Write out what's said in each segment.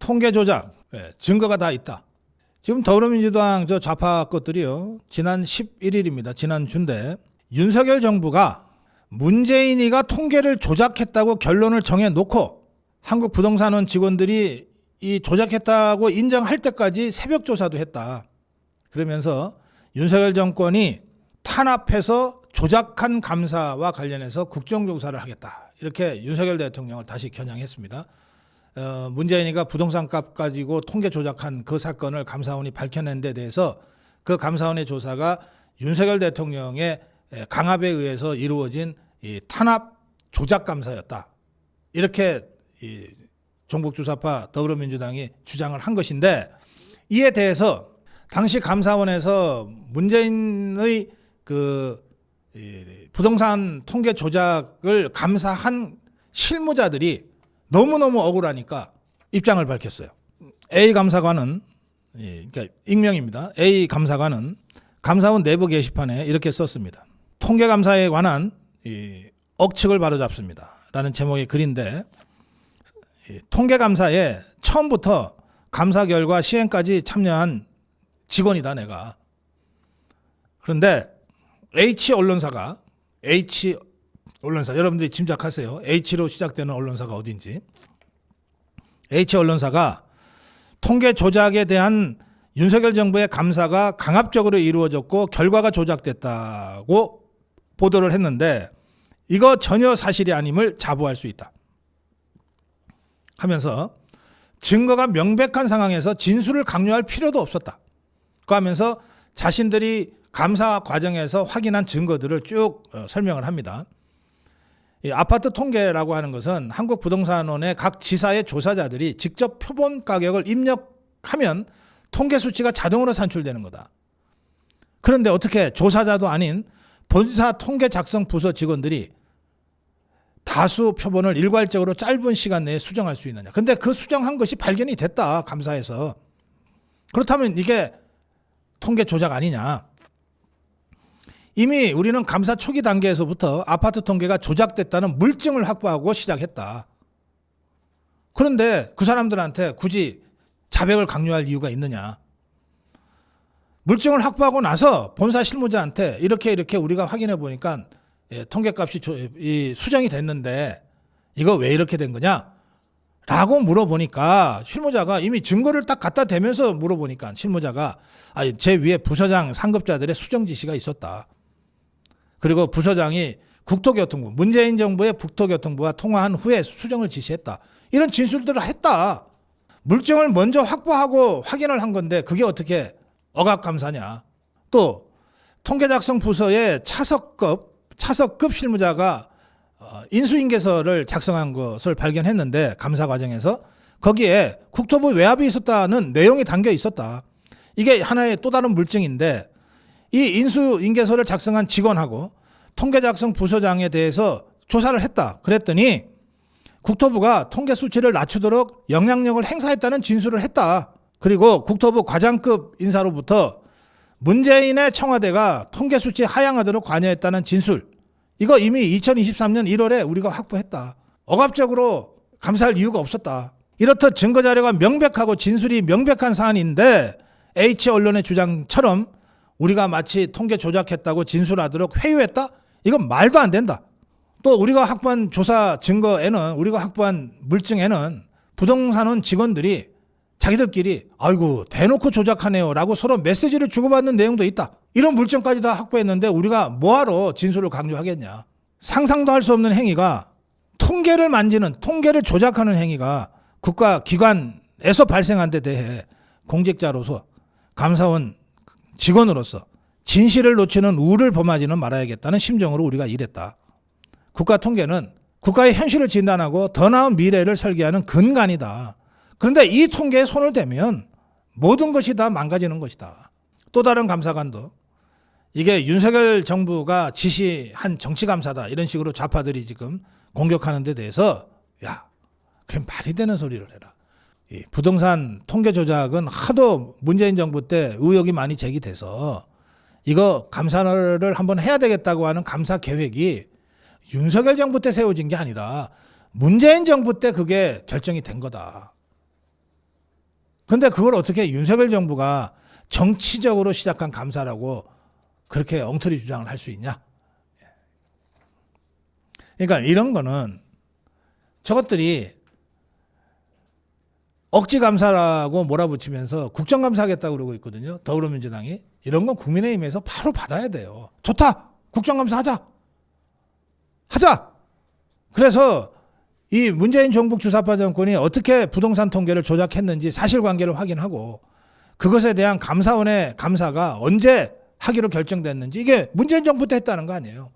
통계 조작, 증거가 다 있다. 지금 더불어민주당 저 좌파 것들이요. 지난 11일입니다. 지난주인데 윤석열 정부가 문재인이가 통계를 조작했다고 결론을 정해놓고 한국부동산원 직원들이 이 조작했다고 인정할 때까지 새벽 조사도 했다. 그러면서 윤석열 정권이 탄압해서 조작한 감사와 관련해서 국정조사를 하겠다. 이렇게 윤석열 대통령을 다시 겨냥했습니다. 문재인이가 부동산 값 가지고 통계 조작한 그 사건을 감사원이 밝혀낸 데 대해서 그 감사원의 조사가 윤석열 대통령의 강압에 의해서 이루어진 이 탄압 조작 감사였다. 이렇게 이 종북주사파 더불어민주당이 주장을 한 것인데, 이에 대해서 당시 감사원에서 문재인의 그 부동산 통계 조작을 감사한 실무자들이 너무너무 억울하니까 입장을 밝혔어요. A 감사관은, 그러니까 익명입니다. A 감사관은 감사원 내부 게시판에 이렇게 썼습니다. 통계 감사에 관한 억측을 바로잡습니다. 라는 제목의 글인데, 통계 감사에 처음부터 감사 결과 시행까지 참여한 직원이다, 내가. 그런데 H언론사, 여러분들이 짐작하세요. H로 시작되는 언론사가 어딘지. H언론사가 통계 조작에 대한 윤석열 정부의 감사가 강압적으로 이루어졌고 결과가 조작됐다고 보도를 했는데, 이거 전혀 사실이 아님을 자부할 수 있다 하면서 증거가 명백한 상황에서 진술을 강요할 필요도 없었다 그 하면서 자신들이 감사 과정에서 확인한 증거들을 쭉 설명을 합니다. 이 아파트 통계라고 하는 것은 한국부동산원의 각 지사의 조사자들이 직접 표본 가격을 입력하면 통계 수치가 자동으로 산출되는 거다. 그런데 어떻게 조사자도 아닌 본사 통계 작성 부서 직원들이 다수 표본을 일괄적으로 짧은 시간 내에 수정할 수 있느냐. 근데 그 수정한 것이 발견이 됐다, 감사에서. 그렇다면 이게 통계 조작 아니냐. 이미 우리는 감사 초기 단계에서부터 아파트 통계가 조작됐다는 물증을 확보하고 시작했다. 그런데 그 사람들한테 굳이 자백을 강요할 이유가 있느냐. 물증을 확보하고 나서 본사 실무자한테 이렇게 우리가 확인해 보니까 통계값이 수정이 됐는데 이거 왜 이렇게 된 거냐? 라고 물어보니까 실무자가 이미 증거를 딱 갖다 대면서 물어보니까 실무자가 제 위에 부서장 상급자들의 수정 지시가 있었다. 그리고 부서장이 국토교통부, 문재인 정부의 국토교통부와 통화한 후에 수정을 지시했다. 이런 진술들을 했다. 물증을 먼저 확보하고 확인을 한 건데 그게 어떻게 억압감사냐. 또 통계작성 부서의 차석급 실무자가 인수인계서를 작성한 것을 발견했는데 감사 과정에서 거기에 국토부 외압이 있었다는 내용이 담겨 있었다. 이게 하나의 또 다른 물증인데, 이 인수인계서를 작성한 직원하고 통계작성 부서장에 대해서 조사를 했다. 그랬더니 국토부가 통계 수치를 낮추도록 영향력을 행사했다는 진술을 했다. 그리고 국토부 과장급 인사로부터 문재인의 청와대가 통계 수치 하향하도록 관여했다는 진술, 이거 이미 2023년 1월에 우리가 확보했다. 억압적으로 감사할 이유가 없었다. 이렇듯 증거자료가 명백하고 진술이 명백한 사안인데 H언론의 주장처럼 우리가 마치 통계 조작했다고 진술하도록 회유했다? 이건 말도 안 된다. 또 우리가 확보한 조사 증거에는, 우리가 확보한 물증에는 부동산원 직원들이 자기들끼리 아이고 대놓고 조작하네요 라고 서로 메시지를 주고받는 내용도 있다. 이런 물증까지 다 확보했는데 우리가 뭐하러 진술을 강요하겠냐. 상상도 할 수 없는 행위가, 통계를 만지는, 통계를 조작하는 행위가 국가기관에서 발생한 데 대해 공직자로서, 감사원 직원으로서 진실을 놓치는 우를 범하지는 말아야겠다는 심정으로 우리가 일했다. 국가통계는 국가의 현실을 진단하고 더 나은 미래를 설계하는 근간이다. 그런데 이 통계에 손을 대면 모든 것이 다 망가지는 것이다. 또 다른 감사관도 이게 윤석열 정부가 지시한 정치감사다, 이런 식으로 좌파들이 지금 공격하는 데 대해서 그게 말이 되는 소리를 해라. 이 부동산 통계 조작은 하도 문재인 정부 때 의혹이 많이 제기돼서 이거 감사를 한번 해야 되겠다고 하는 감사 계획이 윤석열 정부 때 세워진 게 아니다. 문재인 정부 때 그게 결정이 된 거다. 근데 그걸 어떻게 윤석열 정부가 정치적으로 시작한 감사라고 그렇게 엉터리 주장을 할 수 있냐? 그러니까 이런 거는 저것들이 억지 감사라고 몰아붙이면서 국정감사 하겠다고 그러고 있거든요. 더불어민주당이. 이런 건 국민의힘에서 바로 받아야 돼요. 좋다. 국정감사 하자. 하자. 그래서 이 문재인 종북 주사파 정권이 어떻게 부동산 통계를 조작했는지 사실관계를 확인하고 그것에 대한 감사원의 감사가 언제 하기로 결정됐는지 이게 문재인 정부 때 했다는 거 아니에요.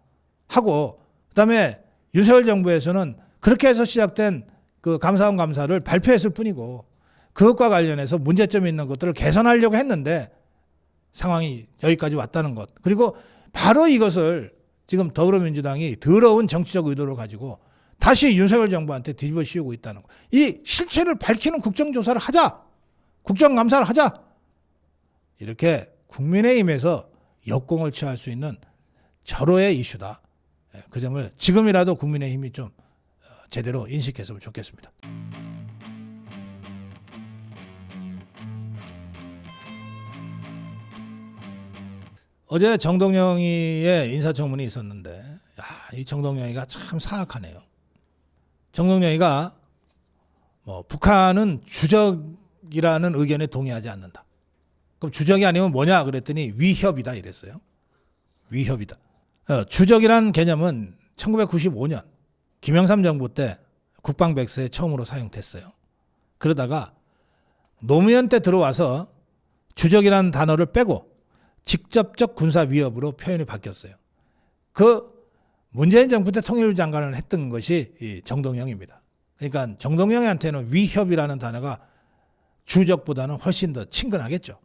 하고 그다음에 윤석열 정부에서는 그렇게 해서 시작된 그 감사원 감사를 발표했을 뿐이고 그것과 관련해서 문제점이 있는 것들을 개선하려고 했는데 상황이 여기까지 왔다는 것. 그리고 바로 이것을 지금 더불어민주당이 더러운 정치적 의도를 가지고 다시 윤석열 정부한테 뒤집어 씌우고 있다는 것. 이 실체를 밝히는 국정조사를 하자. 국정감사를 하자. 이렇게 국민의힘에서 역공을 취할 수 있는 절호의 이슈다. 그 점을 지금이라도 국민의힘이 좀 제대로 인식했으면 좋겠습니다. 어제 정동영이의 인사청문이 있었는데 이 정동영이가 참 사악하네요. 정동영이가 북한은 주적이라는 의견에 동의하지 않는다. 그럼 주적이 아니면 뭐냐 그랬더니 위협이다 이랬어요. 위협이다. 주적이라는 개념은 1995년 김영삼 정부 때 국방백서에 처음으로 사용됐어요. 그러다가 노무현 때 들어와서 주적이라는 단어를 빼고 직접적 군사 위협으로 표현이 바뀌었어요. 그 문재인 정부 때 통일부 장관을 했던 것이 이 정동영입니다. 그러니까 정동영한테는 위협이라는 단어가 주적보다는 훨씬 더 친근하겠죠.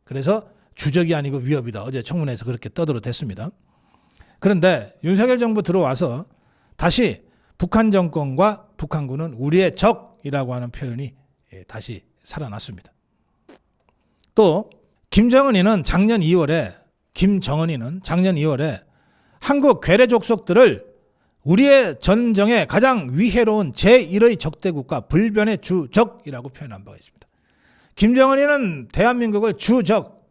그래서 주적이 아니고 위협이다. 어제 청문회에서 그렇게 떠들어댔습니다. 그런데 윤석열 정부 들어와서 다시 북한 정권과 북한군은 우리의 적이라고 하는 표현이 다시 살아났습니다. 또 김정은이는 작년 2월에 한국 괴뢰 족속들을 우리의 전정에 가장 위해로운 제1의 적대국가 불변의 주적이라고 표현한 바가 있습니다. 김정은이는 대한민국을 주적,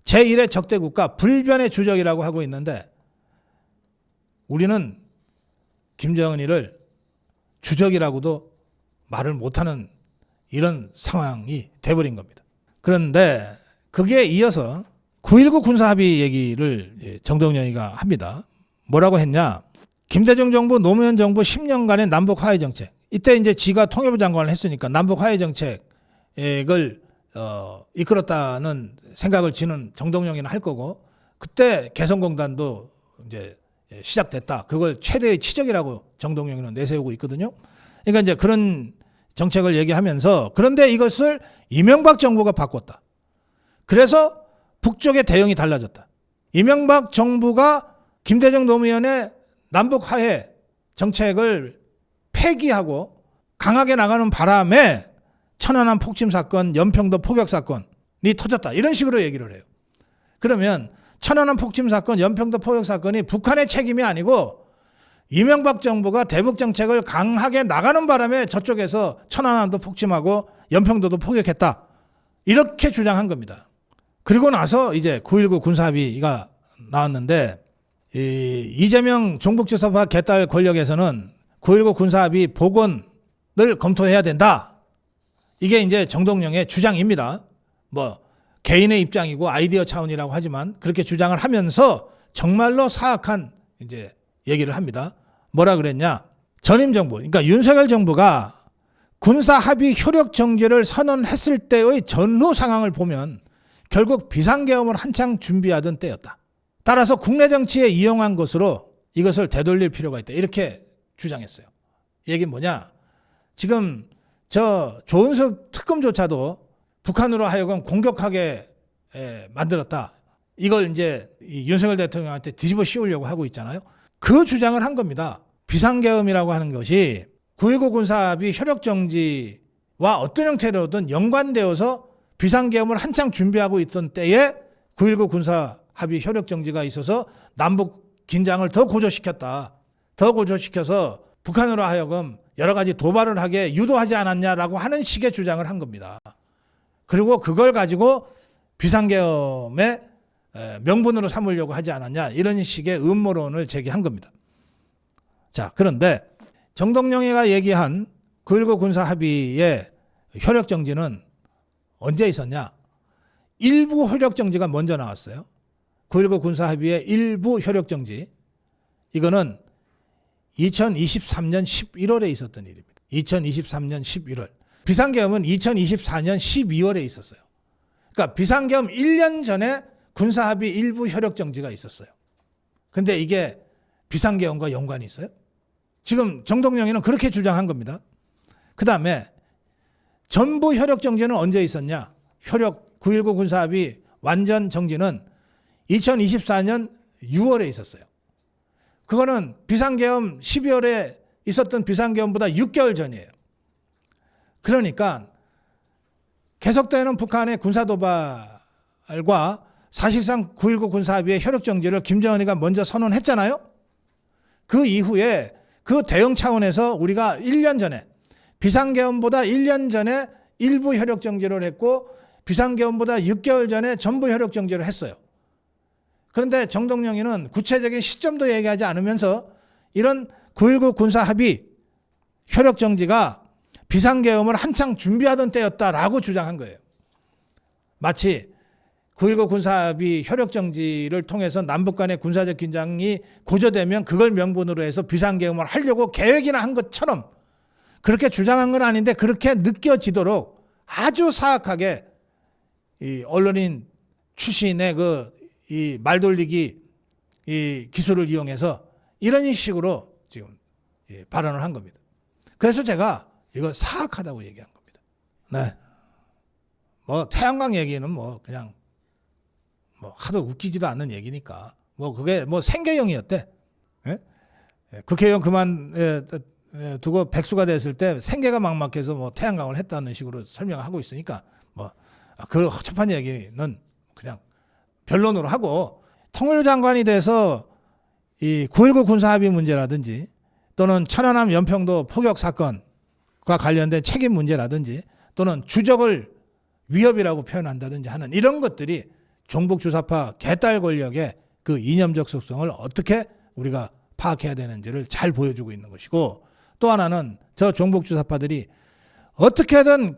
제1의 적대국가 불변의 주적이라고 하고 있는데 우리는 김정은이를 주적이라고도 말을 못하는 이런 상황이 돼버린 겁니다. 그런데 거기에 이어서 9.19 군사합의 얘기를 정동영이가 합니다. 뭐라고 했냐? 김대중 정부, 노무현 정부 10년간의 남북 화해 정책. 이때 이제 지가 통일부 장관을 했으니까 남북 화해 정책을 이끌었다는 생각을 지는 정동영이는 할 거고 그때 개성공단도 이제 시작됐다. 그걸 최대의 치적이라고 정동영이는 내세우고 있거든요. 그러니까 이제 그런 정책을 얘기하면서 그런데 이것을 이명박 정부가 바꿨다. 그래서 북쪽의 대응이 달라졌다. 이명박 정부가 김대중 노무현의 남북 화해 정책을 폐기하고 강하게 나가는 바람에 천안함 폭침 사건, 연평도 포격 사건이 터졌다. 이런 식으로 얘기를 해요. 그러면 천안함 폭침 사건, 연평도 포격 사건이 북한의 책임이 아니고 이명박 정부가 대북 정책을 강하게 나가는 바람에 저쪽에서 천안함도 폭침하고 연평도도 포격했다. 이렇게 주장한 겁니다. 그리고 나서 이제 9.19 군사합의가 나왔는데 이재명 종북주사파 개딸 권력에서는 9.19 군사합의 복원을 검토해야 된다. 이게 이제 정동영의 주장입니다. 개인의 입장이고 아이디어 차원이라고 하지만 그렇게 주장을 하면서 정말로 사악한 이제 얘기를 합니다. 뭐라 그랬냐? 전임 정부, 그러니까 윤석열 정부가 군사 합의 효력 정지를 선언했을 때의 전후 상황을 보면 결국 비상계엄을 한창 준비하던 때였다. 따라서 국내 정치에 이용한 것으로 이것을 되돌릴 필요가 있다. 이렇게 주장했어요. 얘기는 뭐냐? 지금 저 조은석 특검조차도 북한으로 하여금 공격하게 만들었다. 이걸 이제 윤석열 대통령한테 뒤집어 씌우려고 하고 있잖아요. 그 주장을 한 겁니다. 비상계엄이라고 하는 것이 9.19 군사합의 효력정지와 어떤 형태로든 연관되어서 비상계엄을 한창 준비하고 있던 때에 9.19 군사합의 효력정지가 있어서 남북 긴장을 더 고조시켰다. 더 고조시켜서 북한으로 하여금 여러 가지 도발을 하게 유도하지 않았냐라고 하는 식의 주장을 한 겁니다. 그리고 그걸 가지고 비상계엄의 명분으로 삼으려고 하지 않았냐, 이런 식의 음모론을 제기한 겁니다. 자, 그런데 정동영이가 얘기한 9.19 군사합의의 효력정지는 언제 있었냐? 일부 효력정지가 먼저 나왔어요. 9.19 군사합의의 일부 효력정지, 이거는 2023년 11월에 있었던 일입니다. 2023년 11월. 비상계엄은 2024년 12월에 있었어요. 그러니까 비상계엄 1년 전에 군사합의 일부 효력정지가 있었어요. 근데 이게 비상계엄과 연관이 있어요? 지금 정동영이는 그렇게 주장한 겁니다. 그 다음에 전부 효력정지는 언제 있었냐? 9.19 군사합의 완전 정지는 2024년 6월에 있었어요. 그거는 비상계엄 12월에 있었던 비상계엄보다 6개월 전이에요. 그러니까 계속되는 북한의 군사도발과 사실상 9.19 군사합의의 효력정지를 김정은이가 먼저 선언했잖아요. 그 이후에 그 대응 차원에서 우리가 1년 전에, 비상계엄보다 1년 전에 일부 효력정지를 했고 비상계엄보다 6개월 전에 전부 효력정지를 했어요. 그런데 정동영이는 구체적인 시점도 얘기하지 않으면서 이런 9.19 군사합의 효력정지가 비상계엄을 한창 준비하던 때였다라고 주장한 거예요. 마치 9.19 군사합의 효력정지를 통해서 남북 간의 군사적 긴장이 고조되면 그걸 명분으로 해서 비상계엄을 하려고 계획이나 한 것처럼 그렇게 주장한 건 아닌데, 그렇게 느껴지도록 아주 사악하게 이 언론인 출신의 이 말돌리기 이 기술을 이용해서 이런 식으로 지금 발언을 한 겁니다. 그래서 제가 이거 사악하다고 얘기한 겁니다. 네. 뭐 태양광 얘기는 뭐 그냥 뭐 하도 웃기지도 않는 얘기니까 뭐 그게 뭐 생계형이었대. 예? 국회의원 그만 두고 백수가 됐을 때 생계가 막막해서 뭐 태양광을 했다는 식으로 설명하고 있으니까 뭐 그 허접한 얘기는 그냥 변론으로 하고, 통일장관이 돼서 이 9.19 군사합의 문제라든지 또는 천안함 연평도 포격 사건과 관련된 책임 문제라든지 또는 주적을 위협이라고 표현한다든지 하는 이런 것들이 종북주사파 개딸 권력의 그 이념적 속성을 어떻게 우리가 파악해야 되는지를 잘 보여주고 있는 것이고, 또 하나는 저 종북주사파들이 어떻게든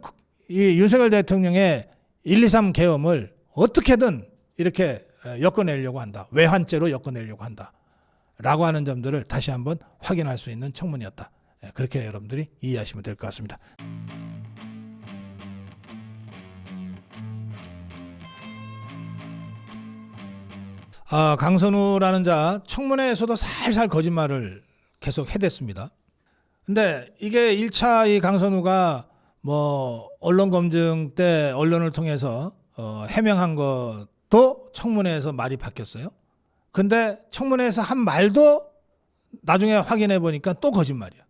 이 윤석열 대통령의 1.23 계엄을 어떻게든 이렇게 엮어내려고 한다. 외환죄로 엮어내려고 한다. 라고 하는 점들을 다시 한번 확인할 수 있는 청문이었다. 그렇게 여러분들이 이해하시면 될 것 같습니다. 강선우라는 자, 청문회에서도 살살 거짓말을 계속 해댔습니다. 근데 이게 1차 이 강선우가 뭐 언론 검증 때 언론을 통해서 해명한 것도 청문회에서 말이 바뀌었어요. 근데 청문회에서 한 말도 나중에 확인해 보니까 또 거짓말이야.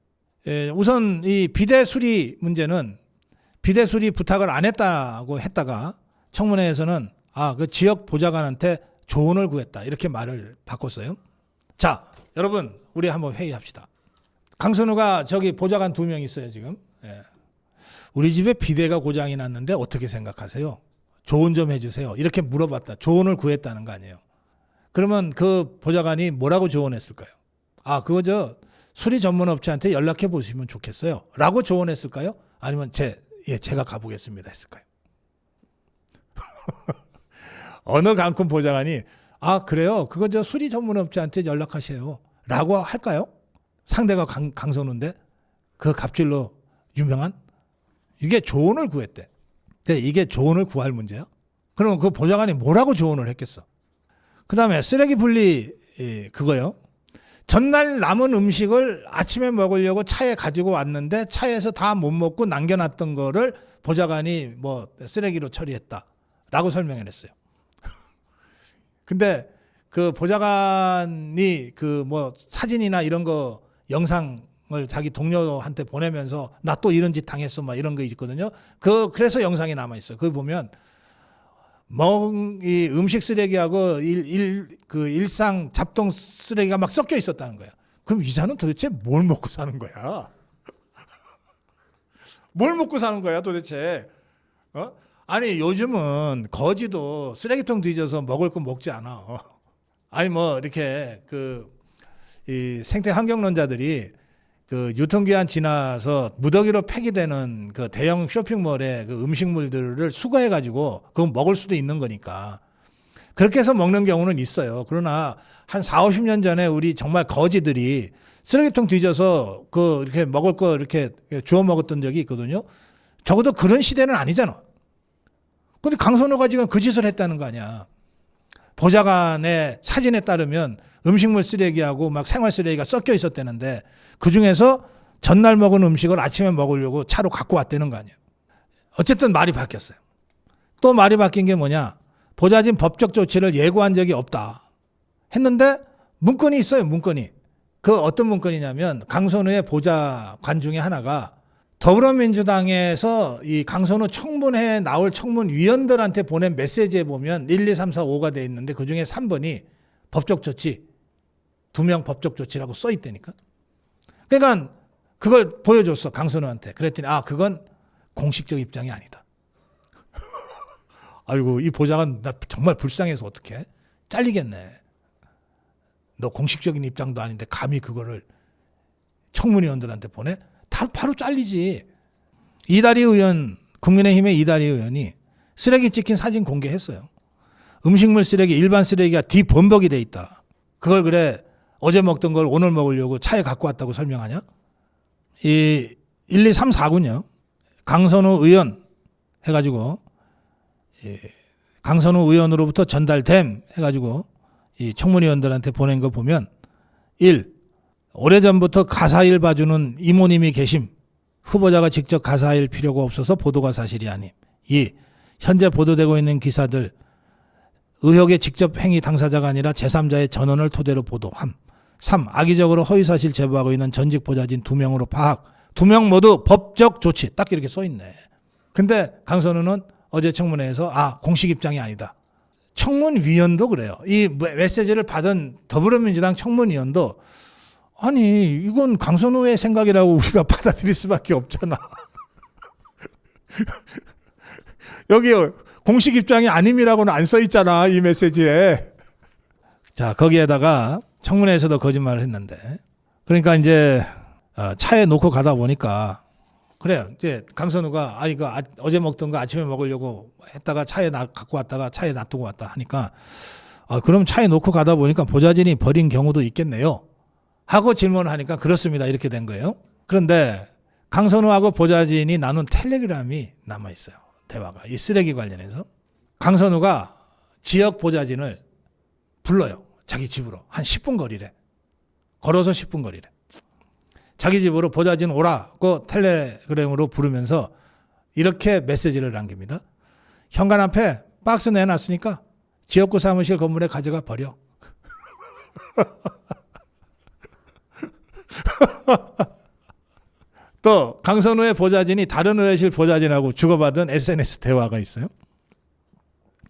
우선 이 비대 수리 문제는 비대 수리 부탁을 안 했다고 했다가 청문회에서는 그 지역 보좌관한테 조언을 구했다, 이렇게 말을 바꿨어요. 자, 여러분 우리 한번 회의합시다. 강선우가 저기 보좌관 2명 있어요 지금. 우리 집에 비대가 고장이 났는데 어떻게 생각하세요? 조언 좀 해주세요. 이렇게 물어봤다. 조언을 구했다는 거 아니에요. 그러면 그 보좌관이 뭐라고 조언했을까요? 그거 저 수리 전문업체한테 연락해 보시면 좋겠어요. 라고 조언했을까요? 아니면 제가 가보겠습니다 했을까요? 어느 강큰 보좌관이 그래요? 그거 저 수리 전문업체한테 연락하세요. 라고 할까요? 상대가 강선우인데 그 갑질로 유명한? 이게 조언을 구했대. 근데 이게 조언을 구할 문제야? 그러면 그 보좌관이 뭐라고 조언을 했겠어? 그 다음에 쓰레기 분리 그거요. 전날 남은 음식을 아침에 먹으려고 차에 가지고 왔는데 차에서 다 못 먹고 남겨놨던 거를 보좌관이 뭐 쓰레기로 처리했다라고 설명을 했어요. 근데 그 보좌관이 그 뭐 사진이나 이런 거 영상을 자기 동료한테 보내면서 나 또 이런 짓 당했어 막 이런 거 있거든요. 그래서 영상이 남아 있어. 그거 보면 이 음식 쓰레기하고 일상 잡동 쓰레기가 막 섞여 있었다는 거야. 그럼 이자는 도대체 뭘 먹고 사는 거야? 뭘 먹고 사는 거야 도대체? 아니 요즘은 거지도 쓰레기통 뒤져서 먹을 거 먹지 않아. 아니 뭐 이렇게 이 생태 환경론자들이 그 유통기한 지나서 무더기로 폐기되는 그 대형 쇼핑몰의 그 음식물들을 수거해 가지고 그거 먹을 수도 있는 거니까 그렇게 해서 먹는 경우는 있어요. 그러나 한 4, 50년 전에 우리 정말 거지들이 쓰레기통 뒤져서 이렇게 먹을 거 이렇게 주워 먹었던 적이 있거든요. 적어도 그런 시대는 아니잖아. 근데 강선호가 지금 그 짓을 했다는 거 아니야. 보좌관의 사진에 따르면 음식물 쓰레기하고 막 생활 쓰레기가 섞여 있었다는데 그 중에서 전날 먹은 음식을 아침에 먹으려고 차로 갖고 왔다는 거 아니야. 어쨌든 말이 바뀌었어요. 또 말이 바뀐 게 뭐냐. 보좌진 법적 조치를 예고한 적이 없다. 했는데 문건이 있어요. 문건이. 그 어떤 문건이냐면 강선우의 보좌관 중에 하나가 더불어민주당에서 이 강선우 청문회에 나올 청문위원들한테 보낸 메시지에 보면 1, 2, 3, 4, 5가 돼 있는데 그중에 3번이 법적 조치, 2명 법적 조치라고 써 있다니까. 그러니까 그걸 보여줬어. 강선우한테. 그랬더니 그건 공식적 입장이 아니다. 아이고 이 보좌관 나 정말 불쌍해서 어떡해. 잘리겠네. 너 공식적인 입장도 아닌데 감히 그거를 청문위원들한테 보내? 바로 잘리지. 이다리 의원, 국민의힘의 이다리 의원이 쓰레기 찍힌 사진 공개했어요. 음식물 쓰레기, 일반 쓰레기가 뒤범벅이 돼 있다. 그걸 그래 어제 먹던 걸 오늘 먹으려고 차에 갖고 왔다고 설명하냐? 이 1, 2, 3, 4군요. 강선우 의원 해가지고 강선우 의원으로부터 전달됨 해가지고 이 청문위원들한테 보낸 거 보면 1. 오래전부터 가사일 봐주는 이모님이 계심. 후보자가 직접 가사일 필요가 없어서 보도가 사실이 아님. 2. 현재 보도되고 있는 기사들 의혹의 직접 행위 당사자가 아니라 제3자의 전원을 토대로 보도함. 3. 악의적으로 허위사실 제보하고 있는 전직 보좌진 2명으로 파악. 2명 모두 법적 조치. 딱 이렇게 써있네. 근데 강선우는 어제 청문회에서 공식 입장이 아니다. 청문위원도 그래요. 이 메시지를 받은 더불어민주당 청문위원도 아니 이건 강선우의 생각이라고 우리가 받아들일 수밖에 없잖아. 여기 공식 입장이 아님이라고는 안 써 있잖아 이 메시지에. 자 거기에다가 청문회에서도 거짓말을 했는데 그러니까 이제 차에 놓고 가다 보니까 그래요. 이제 강선우가 이거 어제 먹던 거 아침에 먹으려고 했다가 차에 갖고 왔다가 차에 놔두고 왔다 하니까 그럼 차에 놓고 가다 보니까 보좌진이 버린 경우도 있겠네요. 하고 질문을 하니까 그렇습니다. 이렇게 된 거예요. 그런데 강선우하고 보좌진이 나눈 텔레그램이 남아있어요. 대화가. 이 쓰레기 관련해서. 강선우가 지역 보좌진을 불러요. 자기 집으로. 한 10분 거리래. 걸어서 10분 거리래. 자기 집으로 보좌진 오라고 텔레그램으로 부르면서 이렇게 메시지를 남깁니다. 현관 앞에 박스 내놨으니까 지역구 사무실 건물에 가져가 버려. 또 강선우의 보좌진이 다른 의회실 보좌진하고 주고받은 SNS 대화가 있어요.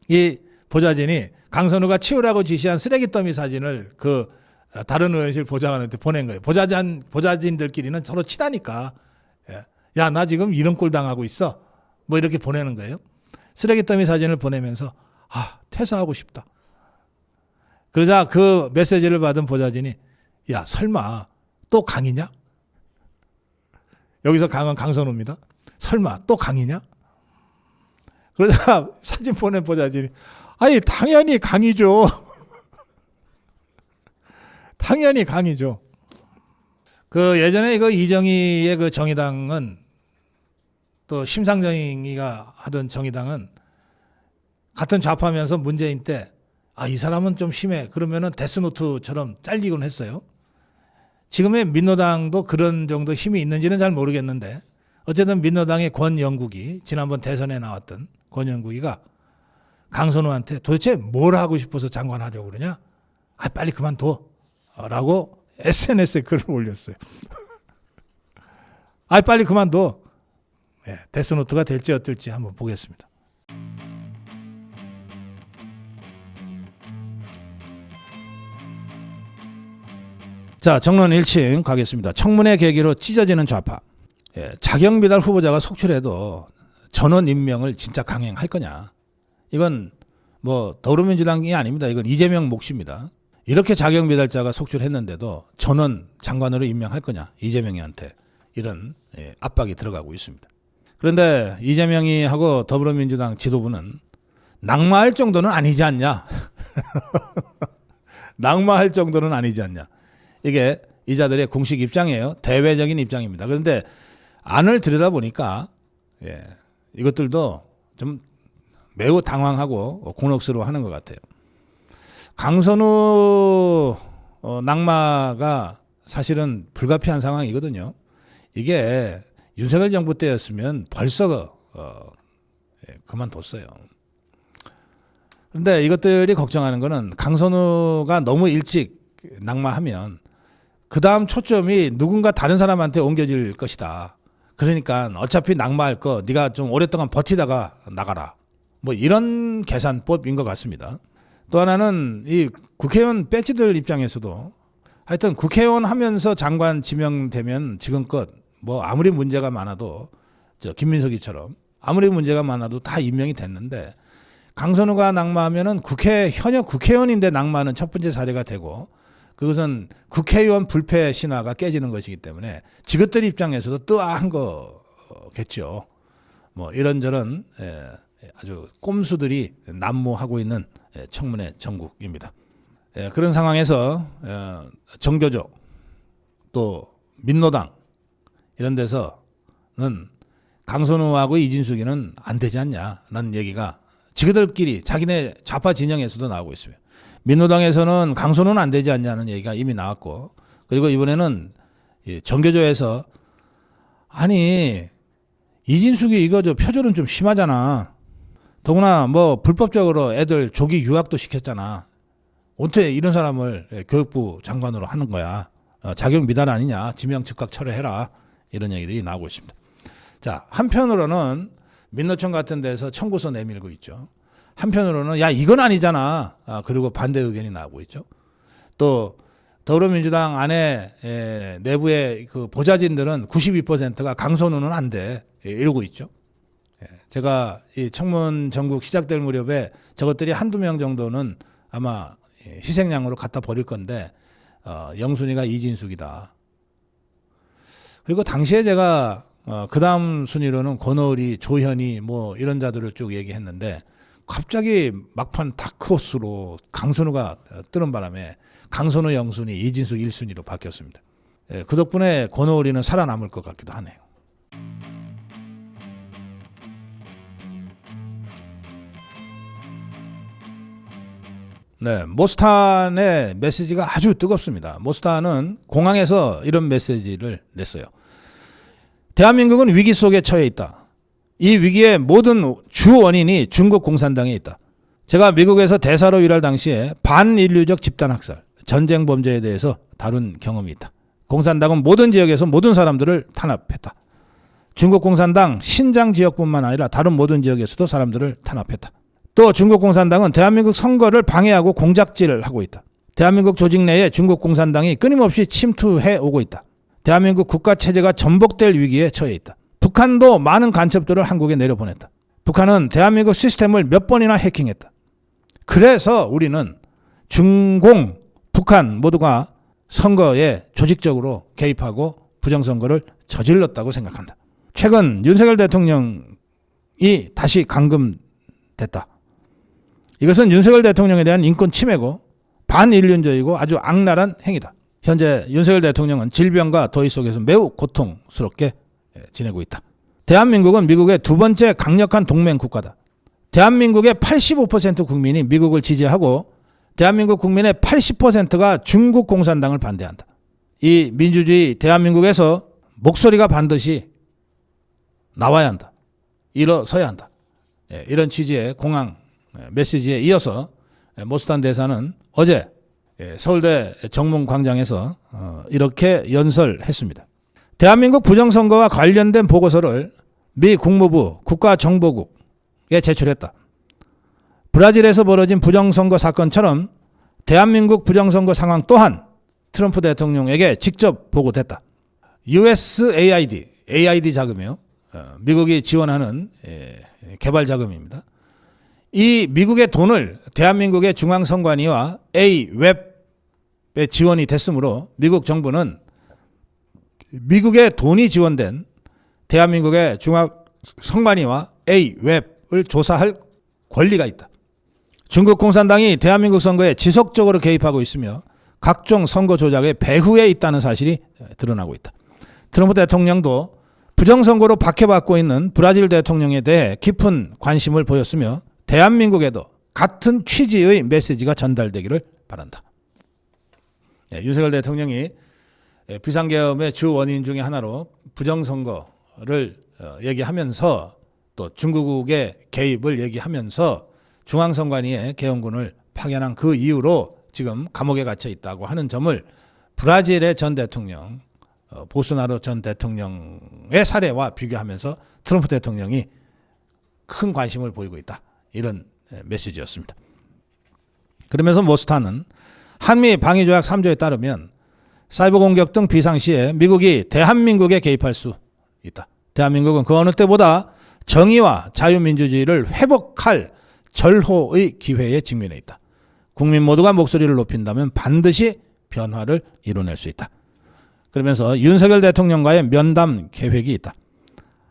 이 보좌진이 강선우가 치우라고 지시한 쓰레기 더미 사진을 다른 의회실 보좌관한테 보낸 거예요. 보좌진들끼리는 서로 친하니까 야 나 지금 이런 꼴 당하고 있어 뭐 이렇게 보내는 거예요. 쓰레기 더미 사진을 보내면서 퇴사하고 싶다. 그러자 그 메시지를 받은 보좌진이 야 설마 또 강이냐? 여기서 강은 강선우입니다. 설마 또 강이냐? 그러자 사진 보낸 보좌진이 당연히 강이죠. 당연히 강이죠. 예전에 이정희의 정의당은 또 심상정이가 하던 정의당은 같은 좌파면서 문재인 때 이 사람은 좀 심해. 그러면은 데스노트처럼 잘리곤 했어요. 지금의 민노당도 그런 정도 힘이 있는지는 잘 모르겠는데 어쨌든 민노당의 권영국이 지난번 대선에 나왔던 권영국이가 강선우한테 도대체 뭘 하고 싶어서 장관하려고 그러냐? 빨리 그만둬 라고 SNS에 글을 올렸어요. 빨리 그만둬. 데스노트가 될지 어떨지 한번 보겠습니다. 자, 정론 1층 가겠습니다. 청문회 계기로 찢어지는 좌파. 자경비달 후보자가 속출해도 전원 임명을 진짜 강행할 거냐. 이건 뭐 더불어민주당이 아닙니다. 이건 이재명 몫입니다. 이렇게 자격 미달자가 속출했는데도 전원 장관으로 임명할 거냐. 이재명이한테 이런 압박이 들어가고 있습니다. 그런데 이재명이 하고 더불어민주당 지도부는 낙마할 정도는 아니지 않냐. 낙마할 정도는 아니지 않냐. 이게 이자들의 공식 입장이에요. 대외적인 입장입니다. 그런데 안을 들여다보니까 이것들도 좀 매우 당황하고 곤혹스러워하는 것 같아요. 강선우 낙마가 사실은 불가피한 상황이거든요. 이게 윤석열 정부 때였으면 벌써 그만뒀어요. 그런데 이것들이 걱정하는 거는 강선우가 너무 일찍 낙마하면 그 다음 초점이 누군가 다른 사람한테 옮겨질 것이다. 그러니까 어차피 낙마할 거 네가 좀 오랫동안 버티다가 나가라. 뭐 이런 계산법인 것 같습니다. 또 하나는 이 국회의원 배지들 입장에서도 하여튼 국회의원 하면서 장관 지명되면 지금껏 뭐 아무리 문제가 많아도 김민석이처럼 아무리 문제가 많아도 다 임명이 됐는데 강선우가 낙마하면은 현역 국회의원인데 낙마하는 첫 번째 사례가 되고 그것은 국회의원 불패 신화가 깨지는 것이기 때문에 지긋들 입장에서도 뜨아한 거겠죠. 뭐 이런저런 아주 꼼수들이 난무하고 있는 청문회 전국입니다. 그런 상황에서 정교조 또 민노당 이런 데서는 강선우하고 이진숙이는 안 되지 않냐라는 얘기가 지그들끼리 자기네 좌파 진영에서도 나오고 있습니다. 민노당에서는 강선우는 안 되지 않냐는 얘기가 이미 나왔고 그리고 이번에는 정교조에서 아니 이진숙이 이거 표절은 좀 심하잖아. 더구나 뭐 불법적으로 애들 조기 유학도 시켰잖아. 어떻게 이런 사람을 교육부 장관으로 하는 거야. 자격 미달 아니냐. 지명 즉각 철회해라. 이런 얘기들이 나오고 있습니다. 자, 한편으로는 민노총 같은 데서 청구서 내밀고 있죠. 한편으로는 야 이건 아니잖아. 그리고 반대 의견이 나오고 있죠. 또 더불어민주당 안에 내부의 그 보좌진들은 92%가 강선우는 안 돼. 이러고 있죠. 제가 이 청문 전국 시작될 무렵에 저것들이 한두 명 정도는 아마 희생양으로 갖다 버릴 건데 영순위가 이진숙이다. 그리고 당시에 제가 그 다음 순위로는 권오리, 조현희 뭐 이런 자들을 쭉 얘기했는데 갑자기 막판 다크호스로 강선우가 뜨는 바람에 강선우 영순위, 이진숙 1순위로 바뀌었습니다. 그 덕분에 권오리는 살아남을 것 같기도 하네요. 네, 모스탄의 메시지가 아주 뜨겁습니다. 모스탄은 공항에서 이런 메시지를 냈어요. 대한민국은 위기 속에 처해 있다. 이 위기의 모든 주 원인이 중국 공산당에 있다. 제가 미국에서 대사로 일할 당시에 반인류적 집단학살, 전쟁 범죄에 대해서 다룬 경험이 있다. 공산당은 모든 지역에서 모든 사람들을 탄압했다. 중국 공산당 신장 지역뿐만 아니라 다른 모든 지역에서도 사람들을 탄압했다. 또 중국 공산당은 대한민국 선거를 방해하고 공작질을 하고 있다. 대한민국 조직 내에 중국 공산당이 끊임없이 침투해 오고 있다. 대한민국 국가체제가 전복될 위기에 처해 있다. 북한도 많은 간첩들을 한국에 내려보냈다. 북한은 대한민국 시스템을 몇 번이나 해킹했다. 그래서 우리는 중공, 북한 모두가 선거에 조직적으로 개입하고 부정선거를 저질렀다고 생각한다. 최근 윤석열 대통령이 다시 감금됐다. 이것은 윤석열 대통령에 대한 인권 침해고 반인륜적이고 아주 악랄한 행위다. 현재 윤석열 대통령은 질병과 더위 속에서 매우 고통스럽게 지내고 있다. 대한민국은 미국의 두 번째 강력한 동맹 국가다. 대한민국의 85% 국민이 미국을 지지하고 대한민국 국민의 80%가 중국 공산당을 반대한다. 이 민주주의 대한민국에서 목소리가 반드시 나와야 한다. 일어서야 한다. 이런 취지의 공항 메시지에 이어서 모스탄 대사는 어제 서울대 정문광장에서 이렇게 연설했습니다. 대한민국 부정선거와 관련된 보고서를 미 국무부 국가정보국에 제출했다. 브라질에서 벌어진 부정선거 사건처럼 대한민국 부정선거 상황 또한 트럼프 대통령에게 직접 보고됐다. USAID, AID 자금이요. 미국이 지원하는 개발 자금입니다. 이 미국의 돈을 대한민국의 중앙선관위와 A웹에 지원이 됐으므로 미국 정부는 미국의 돈이 지원된 대한민국의 중앙선관위와 A웹을 조사할 권리가 있다. 중국 공산당이 대한민국 선거에 지속적으로 개입하고 있으며 각종 선거 조작의 배후에 있다는 사실이 드러나고 있다. 트럼프 대통령도 부정선거로 박해받고 있는 브라질 대통령에 대해 깊은 관심을 보였으며 대한민국에도 같은 취지의 메시지가 전달되기를 바란다. 윤석열 대통령이 비상계엄의 주 원인 중에 하나로 부정선거를 얘기하면서 또 중국의 개입을 얘기하면서 중앙선관위에 계엄군을 파견한 그 이후로 지금 감옥에 갇혀 있다고 하는 점을 브라질의 전 대통령 보스나로 전 대통령의 사례와 비교하면서 트럼프 대통령이 큰 관심을 보이고 있다. 이런 메시지였습니다. 그러면서 모스탄은 한미 방위조약 3조에 따르면 사이버 공격 등 비상시에 미국이 대한민국에 개입할 수 있다. 대한민국은 그 어느 때보다 정의와 자유민주주의를 회복할 절호의 기회에 직면해 있다. 국민 모두가 목소리를 높인다면 반드시 변화를 이뤄낼 수 있다. 그러면서 윤석열 대통령과의 면담 계획이 있다.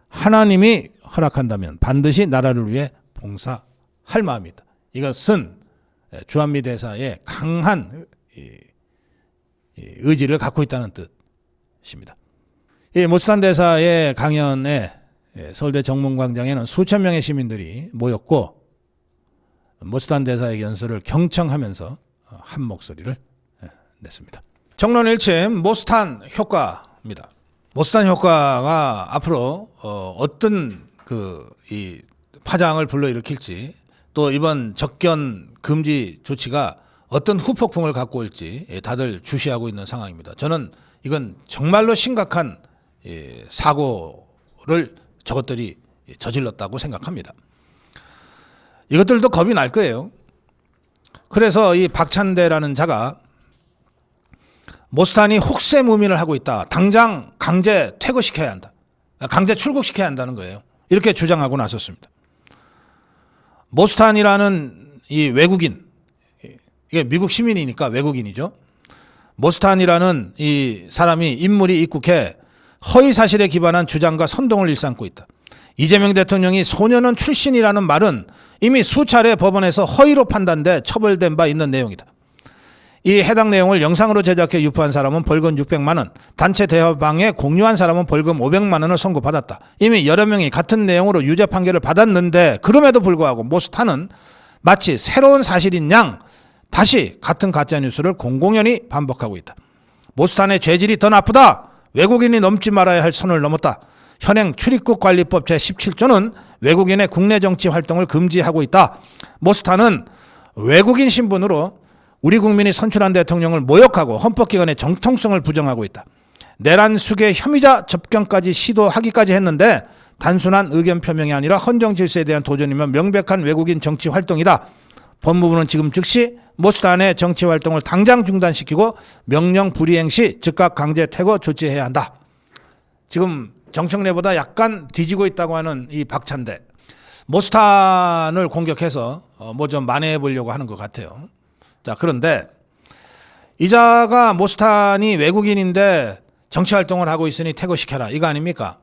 하나님이 허락한다면 반드시 나라를 위해 봉사할 마음이 있다. 이것은 주한미 대사의 강한 의지를 갖고 있다는 뜻입니다. 이 모스탄 대사의 강연에 서울대 정문광장에는 수천 명의 시민들이 모였고 모스탄 대사의 연설을 경청하면서 한 목소리를 냈습니다. 정론일침 모스탄 효과입니다. 모스탄 효과가 앞으로 어떤 이 파장을 불러일으킬지 또 이번 접견 금지 조치가 어떤 후폭풍을 갖고 올지 다들 주시하고 있는 상황입니다. 저는 이건 정말로 심각한 사고를 저것들이 저질렀다고 생각합니다. 이것들도 겁이 날 거예요. 그래서 이 박찬대라는 자가 모스탄이 혹세무민을 하고 있다. 당장 강제 퇴거시켜야 한다. 강제 출국시켜야 한다는 거예요. 이렇게 주장하고 나섰습니다. 모스탄이라는 이 외국인, 이게 미국 시민이니까 외국인이죠. 모스탄이라는 이 사람이 인물이 입국해 허위 사실에 기반한 주장과 선동을 일삼고 있다. 이재명 대통령이 소년원 출신이라는 말은 이미 수차례 법원에서 허위로 판단돼 처벌된 바 있는 내용이다. 이 해당 내용을 영상으로 제작해 유포한 사람은 벌금 600만 원, 단체 대화방에 공유한 사람은 벌금 500만 원을 선고받았다. 이미 여러 명이 같은 내용으로 유죄 판결을 받았는데 그럼에도 불구하고 모스탄은 마치 새로운 사실인 양 다시 같은 가짜뉴스를 공공연히 반복하고 있다. 모스탄의 죄질이 더 나쁘다. 외국인이 넘지 말아야 할 선을 넘었다. 현행 출입국관리법 제17조는 외국인의 국내 정치 활동을 금지하고 있다. 모스탄은 외국인 신분으로 우리 국민이 선출한 대통령을 모욕하고 헌법기관의 정통성을 부정하고 있다. 내란 수괴 혐의자 접견까지 시도하기까지 했는데 단순한 의견 표명이 아니라 헌정 질서에 대한 도전이며 명백한 외국인 정치 활동이다. 법무부는 지금 즉시 모스탄의 정치 활동을 당장 중단시키고 명령 불이행 시 즉각 강제 퇴거 조치해야 한다. 지금 정청래보다 약간 뒤지고 있다고 하는 이 박찬대. 모스탄을 공격해서 뭐 좀 만회해 보려고 하는 것 같아요. 자, 그런데 이자가 모스탄이 외국인인데 정치활동을 하고 있으니 퇴거시켜라. 이거 아닙니까?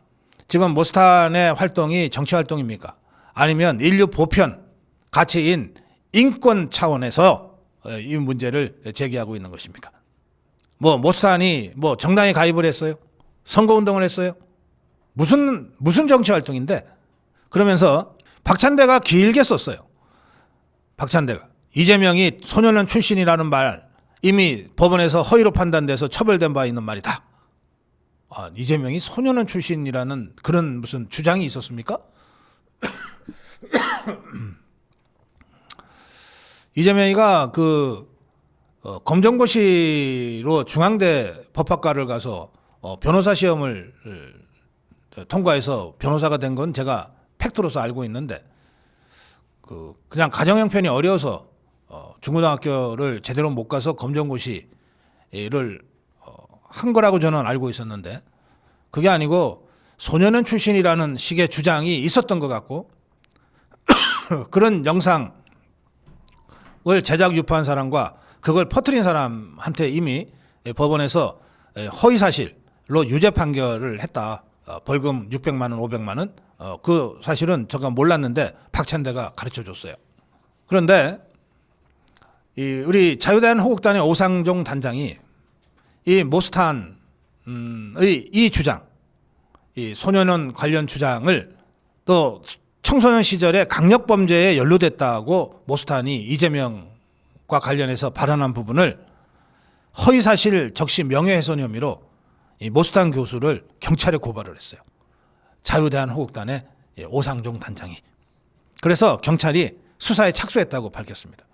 지금 모스탄의 활동이 정치활동입니까? 아니면 인류 보편, 가치인 인권 차원에서 이 문제를 제기하고 있는 것입니까? 뭐 모스탄이 뭐 정당에 가입을 했어요? 선거운동을 했어요? 무슨 정치활동인데? 그러면서 박찬대가 길게 썼어요. 박찬대가. 이재명이 소년원 출신이라는 말 이미 법원에서 허위로 판단돼서 처벌된 바 있는 말이다. 이재명이 소년원 출신이라는 그런 무슨 주장이 있었습니까? 이재명이가 검정고시로 중앙대 법학과를 가서 변호사 시험을 통과해서 변호사가 된 건 제가 팩트로서 알고 있는데 그냥 가정 형편이 어려워서 중고등학교를 제대로 못 가서 검정고시를 한 거라고 저는 알고 있었는데 그게 아니고 소년원 출신이라는 식의 주장이 있었던 것 같고 그런 영상을 제작 유포한 사람과 그걸 퍼뜨린 사람한테 이미 법원에서 허위사실로 유죄 판결을 했다. 벌금 600만 원, 500만 원. 그 사실은 제가 몰랐는데 박찬대가 가르쳐 줬어요. 그런데 우리 자유대한호국단의 오상종 단장이 이 모스탄의 이 주장, 이 소년원 관련 주장을 또 청소년 시절에 강력범죄에 연루됐다고 모스탄이 이재명과 관련해서 발언한 부분을 허위사실 적시 명예훼손 혐의로 이 모스탄 교수를 경찰에 고발을 했어요. 자유대한호국단의 오상종 단장이. 그래서 경찰이 수사에 착수했다고 밝혔습니다.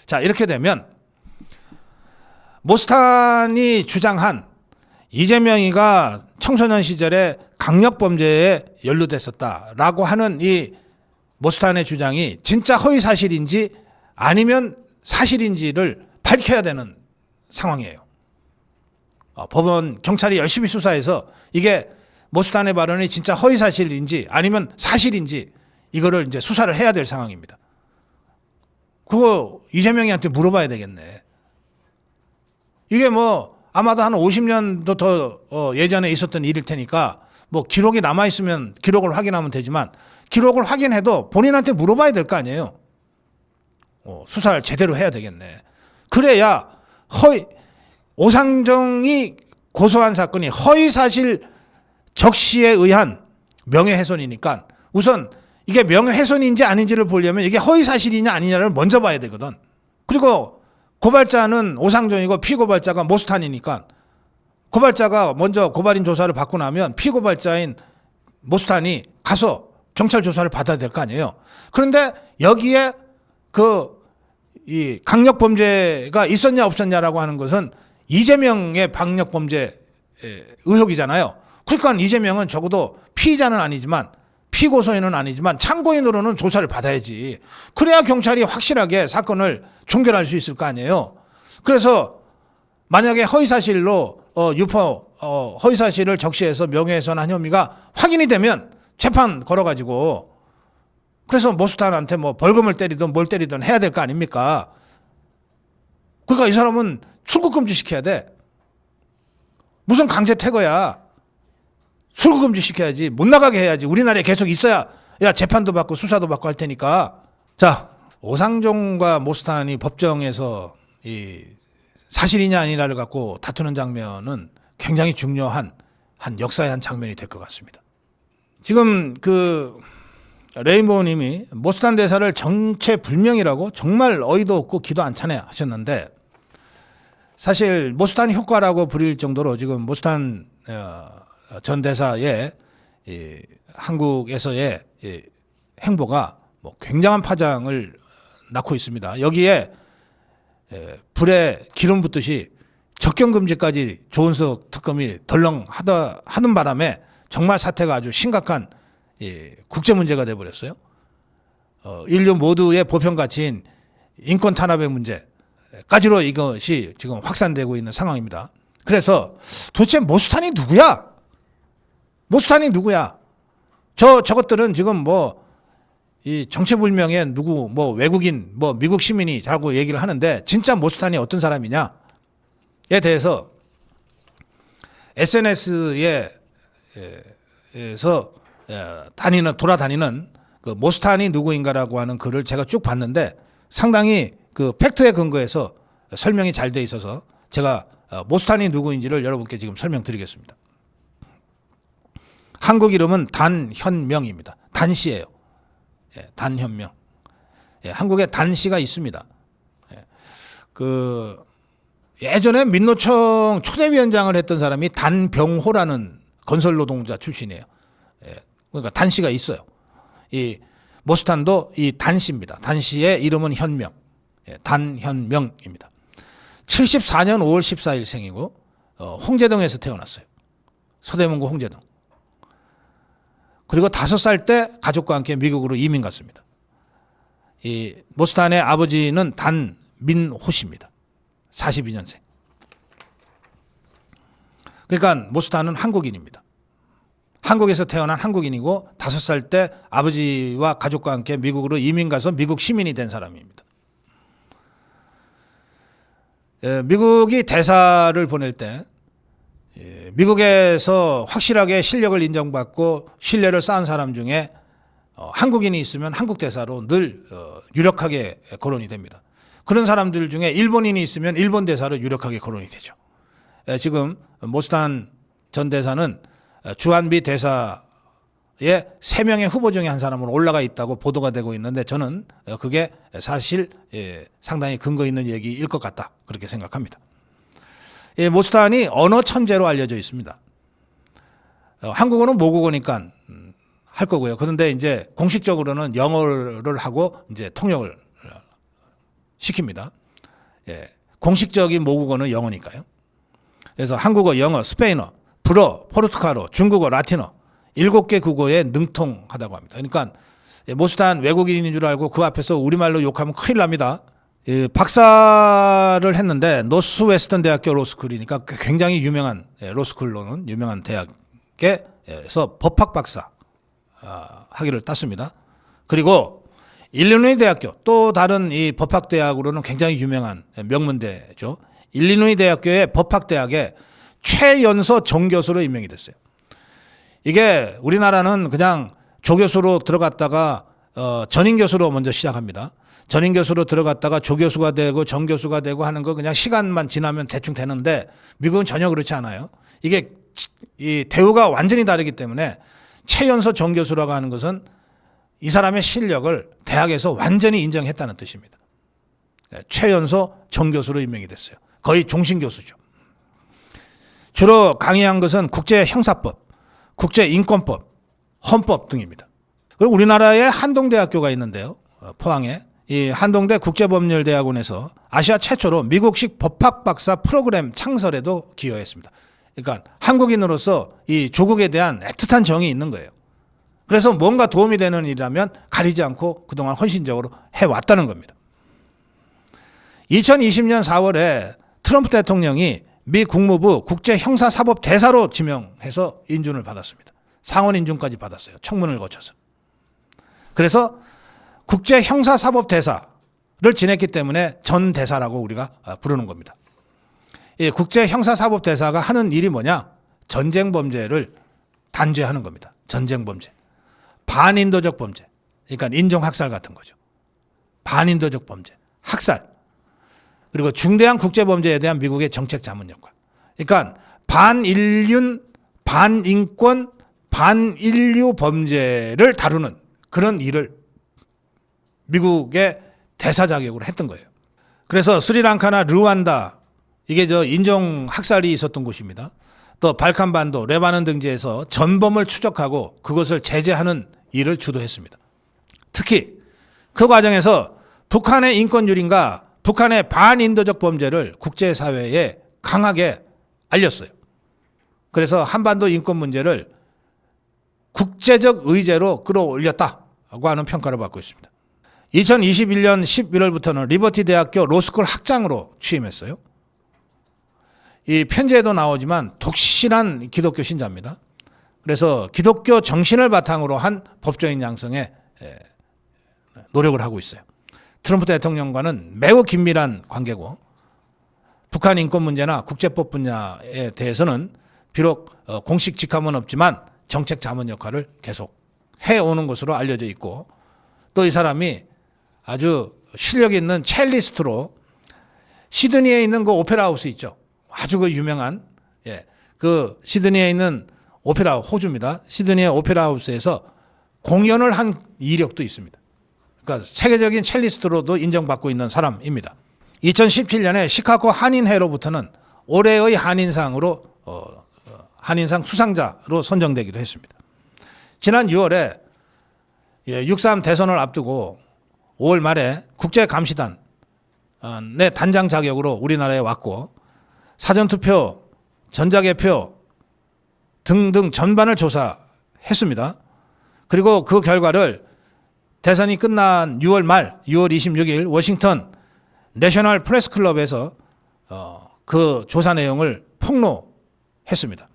자, 이렇게 되면 모스탄이 주장한 이재명이가 청소년 시절에 강력범죄에 연루됐었다라고 하는 이 모스탄의 주장이 진짜 허위사실인지 아니면 사실인지를 밝혀야 되는 상황이에요. 법원 경찰이 열심히 수사해서 이게 모스탄의 발언이 진짜 허위사실인지 아니면 사실인지 이거를 이제 수사를 해야 될 상황입니다. 그거 이재명이한테 물어봐야 되겠네. 이게 뭐 아마도 한 50년도 더 예전에 있었던 일일 테니까 뭐 기록이 남아있으면 기록을 확인하면 되지만 기록을 확인해도 본인한테 물어봐야 될 거 아니에요. 수사를 제대로 해야 되겠네. 그래야 오상정이 고소한 사건이 허위사실 적시에 의한 명예훼손이니까 우선 이게 명예훼손인지 아닌지를 보려면 이게 허위사실이냐 아니냐를 먼저 봐야 되거든. 그리고 고발자는 오상정이고 피고발자가 모스탄이니까 고발자가 먼저 고발인 조사를 받고 나면 피고발자인 모스탄이 가서 경찰 조사를 받아야 될 거 아니에요. 그런데 여기에 이 강력범죄가 있었냐 없었냐라고 하는 것은 이재명의 강력범죄 의혹이잖아요. 그러니까 이재명은 적어도 피의자는 아니지만 피고소인은 아니지만 참고인으로는 조사를 받아야지. 그래야 경찰이 확실하게 사건을 종결할 수 있을 거 아니에요. 그래서 만약에 허위사실로 허위사실을 적시해서 명예훼손한 혐의가 확인이 되면 재판 걸어가지고 그래서 모스탄한테 뭐 벌금을 때리든 뭘 때리든 해야 될 거 아닙니까? 그러니까 이 사람은 출국금지 시켜야 돼. 무슨 강제 퇴거야. 출국금지 시켜야지. 못 나가게 해야지. 우리나라에 계속 있어야 재판도 받고 수사도 받고 할 테니까. 자, 오상종과 모스탄이 법정에서 이 사실이냐 아니냐를 갖고 다투는 장면은 굉장히 중요한 역사의 한 장면이 될 것 같습니다. 지금 레인보우님이 모스탄 대사를 정체불명이라고 정말 어이도 없고 기도 안 차네 하셨는데 사실 모스탄 효과라고 부릴 정도로 지금 모스탄 전 대사의 한국에서의 행보가 뭐 굉장한 파장을 낳고 있습니다. 여기에 불에 기름 붓듯이 접견금지까지 조은석 특검이 덜렁 하는 바람에 정말 사태가 아주 심각한 국제 문제가 돼버렸어요. 인류 모두의 보편 가치인 인권 탄압의 문제까지로 이것이 지금 확산되고 있는 상황입니다. 그래서 도대체 모스탄이 누구야? 모스탄이 누구야? 저것들은 지금 뭐 이 정체불명의 누구 뭐 외국인 뭐 미국 시민이라고 얘기를 하는데 진짜 모스탄이 어떤 사람이냐에 대해서 SNS에서 돌아다니는 그 모스탄이 누구인가라고 하는 글을 제가 쭉 봤는데 상당히 그 팩트에 근거해서 설명이 잘 돼 있어서 제가 모스탄이 누구인지를 여러분께 지금 설명드리겠습니다. 한국 이름은 단현명입니다. 단씨예요. 단현명. 한국에 단씨가 있습니다. 예전에 민노총 초대위원장을 했던 사람이 단병호라는 건설노동자 출신이에요. 그러니까 단씨가 있어요. 이 모스탄도 이 단씨입니다. 단씨의 이름은 현명. 단현명입니다. 74년 5월 14일 생이고 홍제동에서 태어났어요. 서대문구 홍제동. 그리고 5살 때 가족과 함께 미국으로 이민 갔습니다. 이 모스탄의 아버지는 단민호 씨입니다. 42년생. 그러니까 모스탄은 한국인입니다. 한국에서 태어난 한국인이고 5살 때 아버지와 가족과 함께 미국으로 이민 가서 미국 시민이 된 사람입니다. 미국이 대사를 보낼 때 미국에서 확실하게 실력을 인정받고 신뢰를 쌓은 사람 중에 한국인이 있으면 한국 대사로 늘 유력하게 거론이 됩니다. 그런 사람들 중에 일본인이 있으면 일본 대사로 유력하게 거론이 되죠. 지금 모스탄 전 대사는 주한미 대사의 3명의 후보 중에 한 사람으로 올라가 있다고 보도가 되고 있는데 저는 그게 사실 상당히 근거 있는 얘기일 것 같다 그렇게 생각합니다. 모스탄이 언어 천재로 알려져 있습니다. 한국어는 모국어니까 할 거고요. 그런데 이제 공식적으로는 영어를 하고 이제 통역을 시킵니다. 공식적인 모국어는 영어니까요. 그래서 한국어, 영어, 스페인어, 불어, 포르투갈어, 중국어, 라틴어 7개 국어에 능통하다고 합니다. 그러니까 모스탄 외국인인 줄 알고 그 앞에서 우리말로 욕하면 큰일 납니다. 박사를 했는데 노스웨스턴 대학교 로스쿨이니까 굉장히 유명한 로스쿨로는 유명한 대학에서 법학 박사 학위를 땄습니다. 그리고 일리노이 대학교 또 다른 이 법학 대학으로는 굉장히 유명한 명문대죠. 일리노이 대학교의 법학대학에 최연소 정교수로 임명이 됐어요. 이게 우리나라는 그냥 조교수로 들어갔다가 전임 교수로 먼저 시작합니다. 전임 교수로 들어갔다가 조교수가 되고 정교수가 되고 하는 거 그냥 시간만 지나면 대충 되는데 미국은 전혀 그렇지 않아요. 이게 이 대우가 완전히 다르기 때문에 최연소 정교수라고 하는 것은 이 사람의 실력을 대학에서 완전히 인정했다는 뜻입니다. 최연소 정교수로 임명이 됐어요. 거의 종신교수죠. 주로 강의한 것은 국제형사법, 국제인권법, 헌법 등입니다. 그리고 우리나라에 한동대학교가 있는데요. 포항에 이 한동대 국제법률대학원에서 아시아 최초로 미국식 법학 박사 프로그램 창설에도 기여했습니다. 그러니까 한국인으로서 이 조국에 대한 애틋한 정이 있는 거예요. 그래서 뭔가 도움이 되는 일이라면 가리지 않고 그동안 헌신적으로 해왔다는 겁니다. 2020년 4월에 트럼프 대통령이 미 국무부 국제형사사법 대사로 지명해서 인준을 받았습니다. 상원 인준까지 받았어요. 청문을 거쳐서. 그래서 국제형사사법 대사를 지냈기 때문에 전 대사라고 우리가 부르는 겁니다. 이 국제형사사법 대사가 하는 일이 뭐냐? 전쟁 범죄를 단죄하는 겁니다. 전쟁 범죄. 반인도적 범죄. 그러니까 인종학살 같은 거죠. 반인도적 범죄. 학살. 그리고 중대한 국제범죄에 대한 미국의 정책 자문 역할. 그러니까 반인륜, 반인권, 반인류 범죄를 다루는 그런 일을 미국의 대사 자격으로 했던 거예요. 그래서 스리랑카나 르완다 이게 인종 학살이 있었던 곳입니다. 또 발칸반도, 레바논 등지에서 전범을 추적하고 그것을 제재하는 일을 주도했습니다. 특히 그 과정에서 북한의 인권유린과 북한의 반인도적 범죄를 국제사회에 강하게 알렸어요. 그래서 한반도 인권 문제를 국제적 의제로 끌어올렸다고 하는 평가를 받고 있습니다. 2021년 11월부터는 리버티 대학교 로스쿨 학장으로 취임했어요. 이 편지에도 나오지만 독실한 기독교 신자입니다. 그래서 기독교 정신을 바탕으로 한 법조인 양성에 노력을 하고 있어요. 트럼프 대통령과는 매우 긴밀한 관계고 북한 인권 문제나 국제법 분야에 대해서는 비록 공식 직함은 없지만 정책 자문 역할을 계속 해오는 것으로 알려져 있고 또 이 사람이 아주 실력 있는 첼리스트로 시드니에 있는 그 오페라 하우스 있죠. 아주 그 유명한 그 시드니에 있는 오페라 호주입니다. 시드니의 오페라 하우스에서 공연을 한 이력도 있습니다. 그러니까 세계적인 첼리스트로도 인정받고 있는 사람입니다. 2017년에 시카고 한인회로부터는 올해의 한인상으로 한인상 수상자로 선정되기도 했습니다. 지난 6월에 6.3 대선을 앞두고 5월 말에 국제감시단의 단장 자격으로 우리나라에 왔고 사전투표, 전자개표 등등 전반을 조사했습니다. 그리고 그 결과를 대선이 끝난 6월 말 6월 26일 워싱턴 내셔널 프레스클럽에서 그 조사 내용을 폭로했습니다.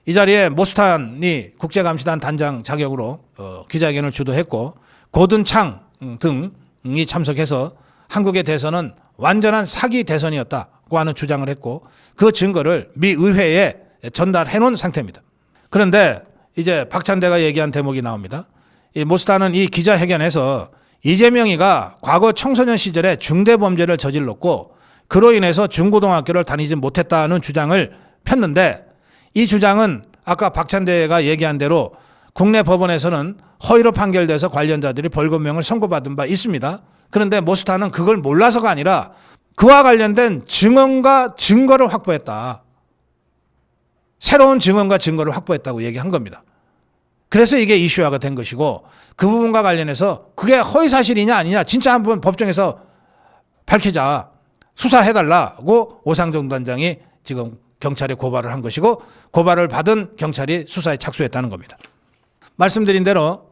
이 자리에 모스탄이 국제감시단 단장 자격으로 기자회견을 주도했고 고든 창 등이 참석해서 한국의 대선은 완전한 사기 대선이었다고 하는 주장을 했고 그 증거를 미 의회에 전달해 놓은 상태입니다. 그런데 이제 박찬대가 얘기한 대목이 나옵니다. 이 모스탄은 이 기자회견에서 이재명이가 과거 청소년 시절에 중대범죄를 저질렀고 그로 인해서 중고등학교를 다니지 못했다는 주장을 폈는데 이 주장은 아까 박찬대가 얘기한 대로 국내 법원에서는 허위로 판결돼서 관련자들이 벌금형을 선고받은 바 있습니다. 그런데 모스탄은 그걸 몰라서가 아니라 그와 관련된 증언과 증거를 확보했다. 새로운 증언과 증거를 확보했다고 얘기한 겁니다. 그래서 이게 이슈화가 된 것이고 그 부분과 관련해서 그게 허위사실이냐 아니냐 진짜 한번 법정에서 밝히자 수사해달라고 오상정 단장이 지금 경찰에 고발을 한 것이고 고발을 받은 경찰이 수사에 착수했다는 겁니다. 말씀드린 대로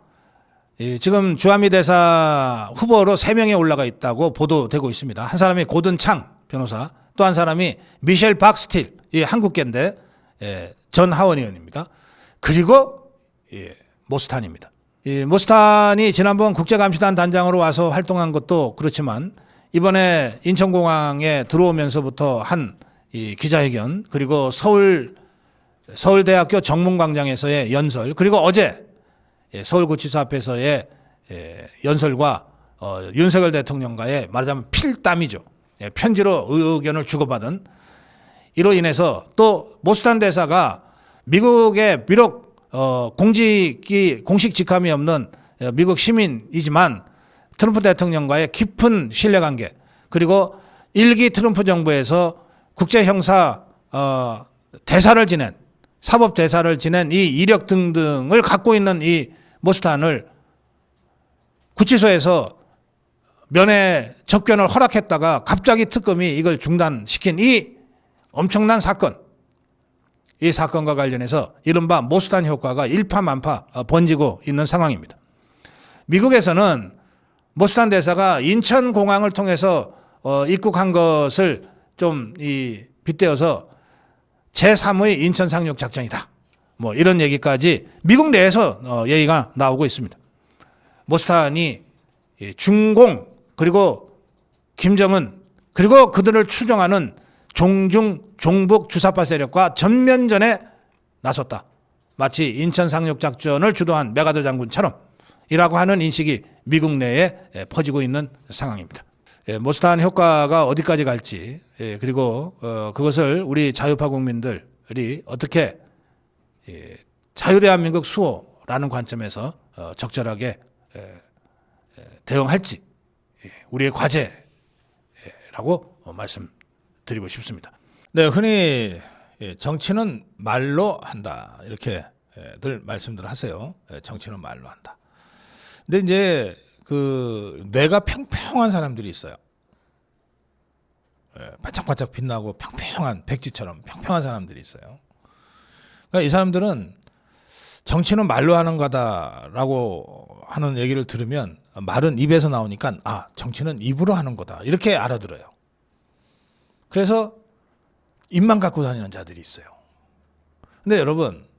지금 주한미 대사 후보로 3명이 올라가 있다고 보도되고 있습니다. 한 사람이 고든 창 변호사, 또 한 사람이 미셸 박스틸, 이 한국계인데 전 하원 의원입니다. 그리고 모스탄입니다. 이 모스탄이 지난번 국제감시단 단장으로 와서 활동한 것도 그렇지만 이번에 인천공항에 들어오면서부터 한 이 기자회견 그리고 서울대학교 정문광장에서의 연설 그리고 어제 서울구치소 앞에서의 연설과 윤석열 대통령과의 말하자면 필담이죠. 편지로 의견을 주고받은 이로 인해서 또 모스탄 대사가 미국에 비록 공식 직함이 없는 미국 시민이지만 트럼프 대통령과의 깊은 신뢰관계 그리고 1기 트럼프 정부에서 국제형사 대사를 지낸 사법 대사를 지낸 이 이력 등등을 갖고 있는 이 모스탄을 구치소에서 면회 접견을 허락했다가 갑자기 특검이 이걸 중단시킨 이 엄청난 사건, 이 사건과 관련해서 이른바 모스탄 효과가 일파만파 번지고 있는 상황입니다. 미국에서는 모스탄 대사가 인천공항을 통해서 입국한 것을 좀 빗대어서 제3의 인천 상륙 작전이다. 뭐 이런 얘기까지 미국 내에서 얘기가 나오고 있습니다. 모스탄이 중공 그리고 김정은 그리고 그들을 추종하는 종중 종북 주사파 세력과 전면전에 나섰다. 마치 인천 상륙 작전을 주도한 메가더 장군처럼 이라고 하는 인식이 미국 내에 퍼지고 있는 상황입니다. 모스탄 효과가 어디까지 갈지 그리고 그것을 우리 자유파 국민들이 어떻게 자유대한민국 수호라는 관점에서 적절하게 대응할지 우리의 과제라고 말씀드리고 싶습니다. 네, 흔히 정치는 말로 한다 이렇게 늘 말씀들 하세요. 정치는 말로 한다. 근데 이제 그 뇌가 평평한 사람들이 있어요. 반짝반짝 빛나고 평평한 백지처럼 평평한 사람들이 있어요. 그러니까 이 사람들은 정치는 말로 하는 거다라고 하는 얘기를 들으면 말은 입에서 나오니까 아, 정치는 입으로 하는 거다 이렇게 알아들어요. 그래서 입만 갖고 다니는 자들이 있어요. 근데 여러분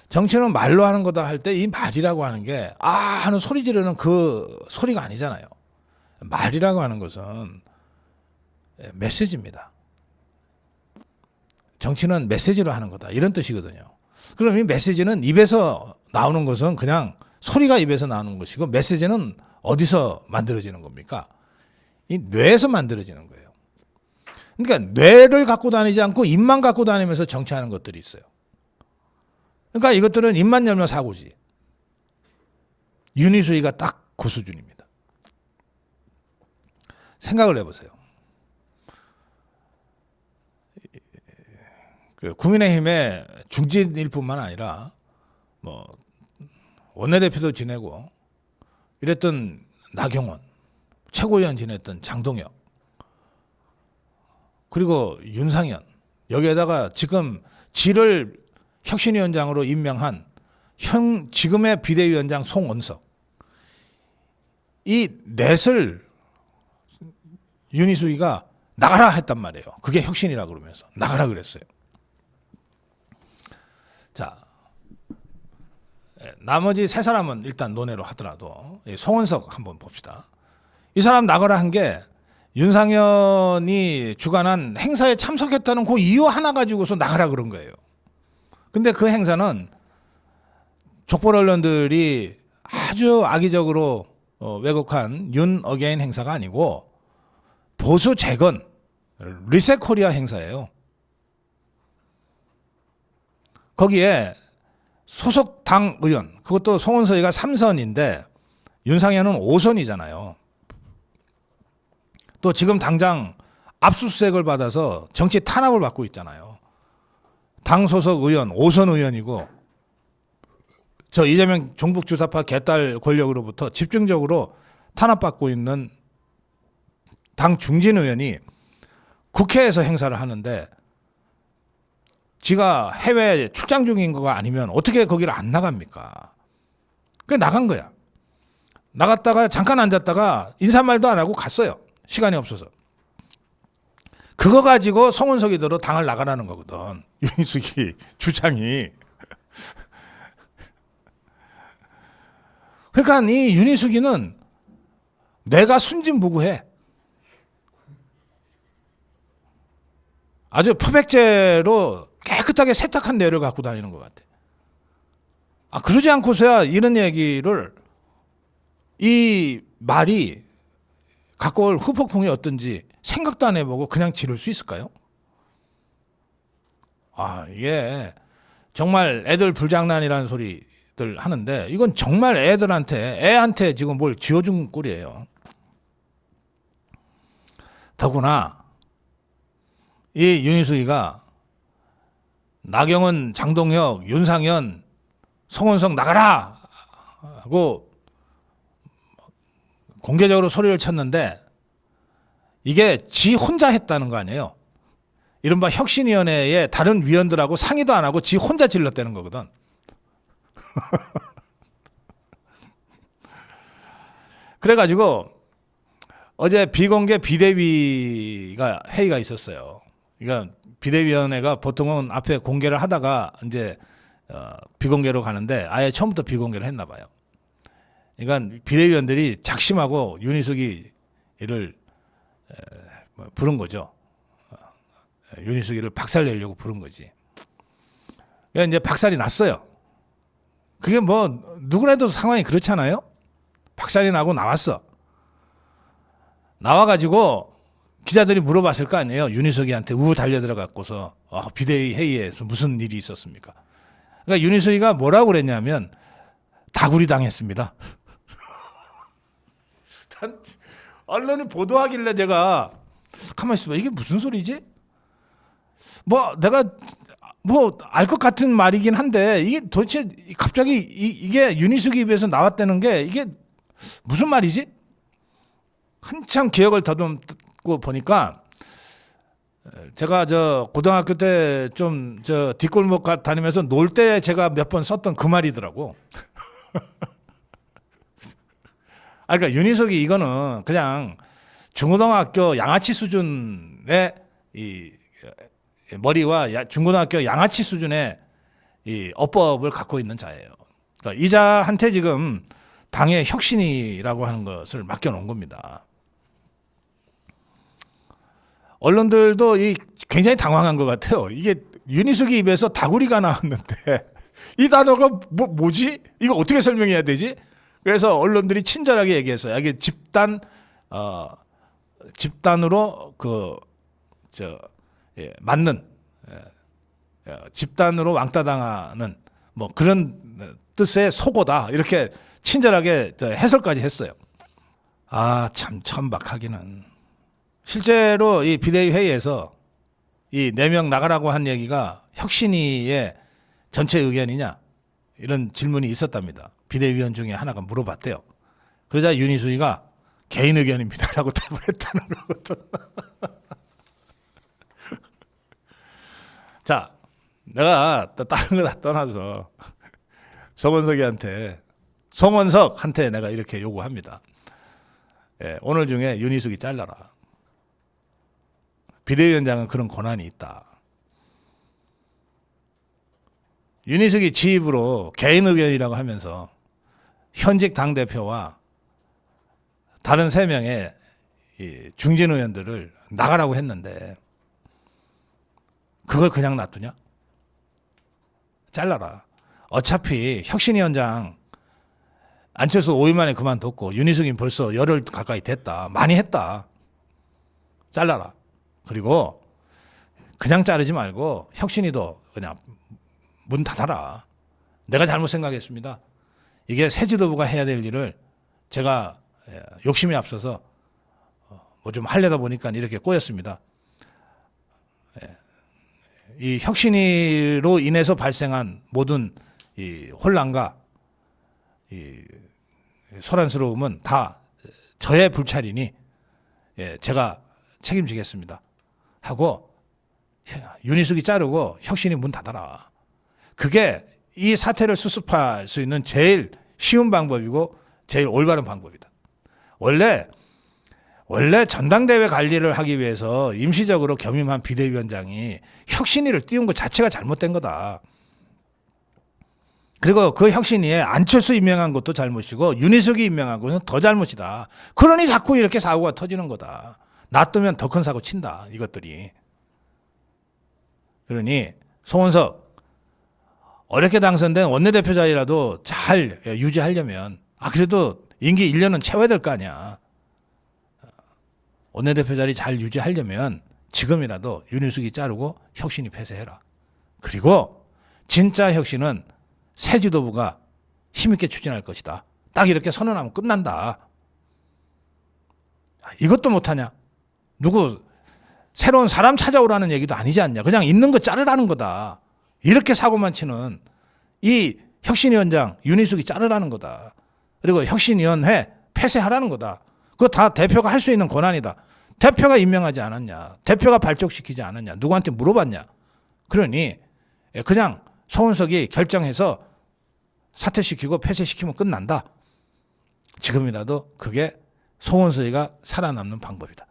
정치는 말로 하는 거다 할 때 이 말이라고 하는 게 아 하는 소리 지르는 그 소리가 아니잖아요. 말이라고 하는 것은 메시지입니다. 정치는 메시지로 하는 거다 이런 뜻이거든요. 그럼 이 메시지는 입에서 나오는 것은 그냥 소리가 입에서 나오는 것이고 메시지는 어디서 만들어지는 겁니까? 이 뇌에서 만들어지는 거예요. 그러니까 뇌를 갖고 다니지 않고 입만 갖고 다니면서 정치하는 것들이 있어요. 그러니까 이것들은 입만 열면 사고지. 윤희수이가 딱 그 수준입니다. 생각을 해보세요. 그 국민의힘의 중진일 뿐만 아니라 뭐 원내대표도 지내고 이랬던 나경원, 최고위원 지냈던 장동혁, 그리고 윤상현, 여기에다가 지금 지를 혁신위원장으로 임명한 지금의 비대위원장 송원석, 이 넷을 윤희수이가 나가라 했단 말이에요. 그게 혁신이라 그러면서 나가라 그랬어요. 자, 나머지 세 사람은 일단 논외로 하더라도 송원석 한번 봅시다. 이 사람 나가라 한 게 윤상현이 주관한 행사에 참석했다는 그 이유 하나 가지고서 나가라 그런 거예요. 근데 그 행사는 족보 언론들이 아주 악의적으로 왜곡한 윤 어게인 행사가 아니고 보수 재건 리셋 코리아 행사예요. 거기에 소속 당 의원, 그것도 송원석이가 3선인데 윤상현은 5선이잖아요. 또 지금 당장 압수수색을 받아서 정치 탄압을 받고 있잖아요. 당 소속 의원 5선 의원이고 저 이재명 종북주사파 개딸 권력으로부터 집중적으로 탄압받고 있는 당 중진 의원이 국회에서 행사를 하는데 지가 해외 출장 중인 거가 아니면 어떻게 거기를 안 나갑니까? 그래 나간 거야. 나갔다가 잠깐 앉았다가 인사말도 안 하고 갔어요. 시간이 없어서. 그거 가지고 송원석이대로 당을 나가라는 거거든. 윤희숙이 주장이. 그러니까 이 윤희숙이는 내가 순진무구해. 아주 표백제로 깨끗하게 세탁한 뇌를 갖고 다니는 것 같아. 그러지 않고서야 이런 얘기를 이 말이 갖고 올 후폭풍이 어떤지 생각도 안 해보고 그냥 지를 수 있을까요? 이게 정말 애들 불장난이라는 소리들 하는데 이건 정말 애한테 지금 뭘 쥐어준 꼴이에요. 더구나 이 윤희숙이가 나경원, 장동혁, 윤상현, 송원석 나가라 하고 공개적으로 소리를 쳤는데 이게 지 혼자 했다는 거 아니에요. 이른바 혁신위원회의 다른 위원들하고 상의도 안 하고 지 혼자 질렀다는 거거든. 그래가지고 어제 비공개 비대위가 회의가 있었어요. 그러니까 비대위원회가 보통은 앞에 공개를 하다가 이제 비공개로 가는데 아예 처음부터 비공개를 했나 봐요. 그러니까 비대위원들이 작심하고 윤희숙이를 부른 거죠. 윤희숙이를 박살내려고 부른 거지. 그러니까 이제 박살이 났어요. 그게 뭐 누구라도 상황이 그렇잖아요. 박살이 나고 나왔어. 나와가지고 기자들이 물어봤을 거 아니에요. 윤희숙이한테 달려들어갖고서 비대위 회의에서 무슨 일이 있었습니까? 그러니까 윤희숙이가 뭐라고 그랬냐면 다구리 당했습니다. 언론이 보도하길래 내가 가만히 있어봐. 이게 무슨 소리지? 내가 알 것 같은 말이긴 한데 이게 도대체 갑자기 이게 윤희숙이 입에서 나왔다는 게 이게 무슨 말이지? 한참 기억을 더듬고 보니까 제가 고등학교 때 좀 뒷골목 다니면서 놀 때 제가 몇 번 썼던 그 말이더라고. 그러니까 윤희숙이 이거는 그냥 중고등학교 양아치 수준의 이 머리와 중고등학교 양아치 수준의 이 어법을 갖고 있는 자예요. 그러니까 이자한테 지금 당의 혁신이라고 하는 것을 맡겨놓은 겁니다. 언론들도 굉장히 당황한 것 같아요. 이게 윤희숙이 입에서 다구리가 나왔는데 이 단어가 뭐지? 이거 어떻게 설명해야 되지? 그래서 언론들이 친절하게 얘기했어요. 이게 집단으로 맞는 집단으로 왕따당하는 그런 뜻의 속어다 이렇게 친절하게 해설까지 했어요. 참 천박하기는. 실제로 이 비대위 회의에서 이 4명 나가라고 한 얘기가 혁신위의 전체 의견이냐 이런 질문이 있었답니다. 비대위원 중에 하나가 물어봤대요. 그러자 윤희숙이가 개인 의견입니다라고 답을 했다는 거거든. 자, 내가 다른 거 다 떠나서 송원석한테 내가 이렇게 요구합니다. 오늘 중에 윤희숙이 잘라라. 비대위원장은 그런 권한이 있다. 윤희숙이 지 입으로 개인 의견이라고 하면서 현직 당대표와 다른 3명의 이 중진 의원들을 나가라고 했는데 그걸 그냥 놔두냐? 잘라라. 어차피 혁신위원장 안철수 5일 만에 그만뒀고 윤희숙이 벌써 열흘 가까이 됐다. 많이 했다. 잘라라. 그리고 그냥 자르지 말고 혁신위도 그냥 문 닫아라. 내가 잘못 생각했습니다. 이게 새 지도부가 해야 될 일을 제가 욕심이 앞서서 뭐 좀 하려다 보니까 이렇게 꼬였습니다. 이 혁신위로 인해서 발생한 모든 이 혼란과 이 소란스러움은 다 저의 불찰이니 제가 책임지겠습니다. 하고 윤희숙이 자르고 혁신이 문 닫아라. 그게 이 사태를 수습할 수 있는 제일 쉬운 방법이고 제일 올바른 방법이다. 원래 전당대회 관리를 하기 위해서 임시적으로 겸임한 비대위원장이 혁신위를 띄운 것 자체가 잘못된 거다. 그리고 그 혁신위에 안철수 임명한 것도 잘못이고 윤희숙이 임명한 것은 더 잘못이다. 그러니 자꾸 이렇게 사고가 터지는 거다. 놔두면 더 큰 사고 친다. 이것들이. 그러니 송원석 어렵게 당선된 원내대표 자리라도 잘 유지하려면 그래도 임기 1년은 채워야 될 거 아니야. 원내대표 자리 잘 유지하려면 지금이라도 윤희숙이 자르고 혁신이 폐쇄해라. 그리고 진짜 혁신은 새 지도부가 힘있게 추진할 것이다. 딱 이렇게 선언하면 끝난다. 이것도 못하냐? 누구 새로운 사람 찾아오라는 얘기도 아니지 않냐? 그냥 있는 거 자르라는 거다. 이렇게 사고만 치는 이 혁신위원장 윤희숙이 자르라는 거다. 그리고 혁신위원회 폐쇄하라는 거다. 그거 다 대표가 할 수 있는 권한이다. 대표가 임명하지 않았냐? 대표가 발족시키지 않았냐? 누구한테 물어봤냐? 그러니 그냥 송원석이 결정해서 사퇴시키고 폐쇄시키면 끝난다. 지금이라도 그게 송원석이가 살아남는 방법이다.